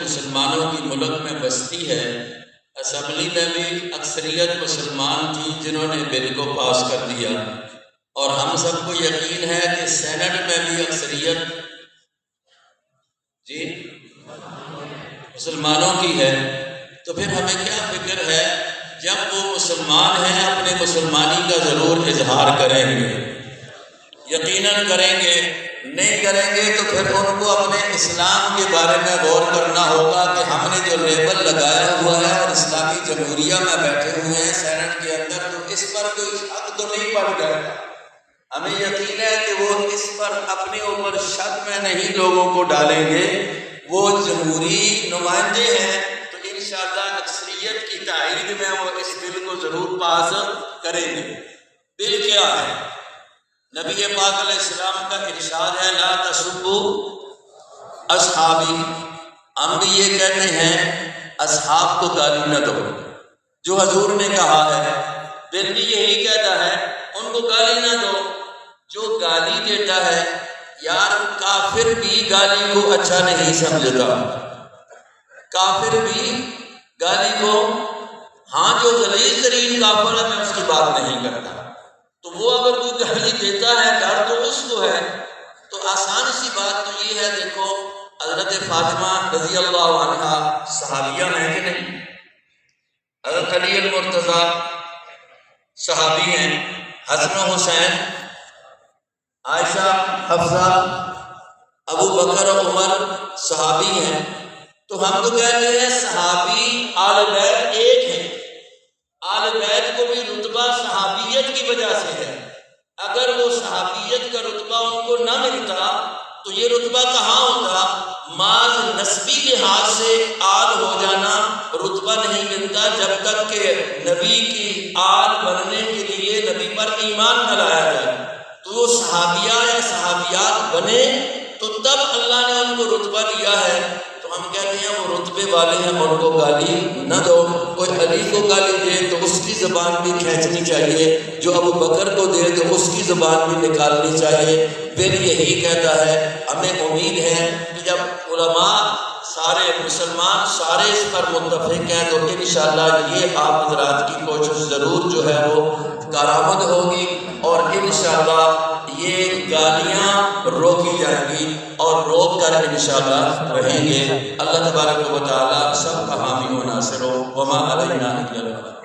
مسلمانوں کی ملک میں بستی ہے، اسمبلی میں بھی اکثریت مسلمان تھی جنہوں نے بل کو پاس کر دیا، اور ہم سب کو یقین ہے کہ سینٹ میں بھی اکثریت مسلمانوں کی ہے۔ تو پھر ہمیں کیا فکر ہے؟ جب وہ مسلمان ہیں اپنے مسلمانی کا ضرور اظہار کریں گے، یقیناً کریں گے۔ نہیں کریں گے تو پھر ان کو اپنے اسلام کے بارے میں غور کرنا ہوگا کہ ہم نے جو لیبل لگایا ہوا ہے اور اسلامی جمہوریہ میں بیٹھے ہوئے ہیں سینٹ کے اندر، تو اس پر کوئی شک تو نہیں پڑ گیا؟ ہمیں یقین ہے کہ وہ اس پر اپنے اوپر شک میں نہیں لوگوں کو ڈالیں گے۔ وہ جمہوری نمائندے ہیں تو انشاءاللہ اکثریت کی تائید میں وہ اس بل کو ضرور پاس کریں گے۔ بل کیا ہے؟ نبی پاک علیہ السلام کا ارشاد ہے لا تسبوا اصحابی، ہم بھی یہ کہتے ہیں اصحاب کو گالی نہ دو، جو حضور نے کہا ہے بل بھی یہی کہتا ہے ان کو گالی نہ دو۔ جو گالی دیتا ہے یار کافر بھی گالی کو اچھا نہیں سمجھتا، کافر بھی گالی کو، ہاں جو غلیظ ترین کافر ہے میں اس کی بات نہیں کرتا، تو وہ اگر کوئی گالی دیتا ہے ڈر تو اس کو ہے۔ تو آسان سی بات تو یہ ہے، دیکھو حضرت فاطمہ رضی اللہ عنہا صحابیہ ہیں کہ نہیں؟ حضرت علی المرتضیٰ صحابی ہیں، حسن و حسین، عائشہ، حفصہ، ابو بکر و عمر صحابی ہیں۔ تو ہم تو کہتے ہیں صحابی آل بیت ایک ہیں، آل بیت کو بھی رتبہ صحابیت کی وجہ سے ہے۔ اگر وہ صحابیت کا رتبہ ان کو نہ ملتا تو یہ رتبہ کہاں ہوتا؟ معاذ نسبی لحاظ سے آل ہو جانا رتبہ نہیں ملتا جب تک کہ نبی کی آل بننے کے لیے نبی پر ایمان نہ لایا جائے۔ تو وہ صحابیہ یا صحابیات بنے تو تب اللہ نے ان کو رتبہ دیا ہے۔ تو ہم کہتے ہیں وہ رتبے والے ہیں، ان کو گالی نہ دو۔ کوئی علی کو گالی دے تو اس کی زبان بھی کھینچنی چاہیے، جو ابو بکر کو دے تو اس کی زبان بھی نکالنی چاہیے۔ پھر یہی کہتا ہے، ہمیں امید ہے کہ جب علماء سارے مسلمان سارے اس پر متفق ہیں تو انشاءاللہ یہ آپ حضرات کی کوشش ضرور جو ہے وہ کارآمد ہوگی، اور انشاءاللہ یہ گالیاں روکی جائیں گی اور روک کر انشاءاللہ رہیں گے۔ اللہ تبارک و تعالی سب کا حامی و ناصر ہو۔ وما علینا الا البلاغ۔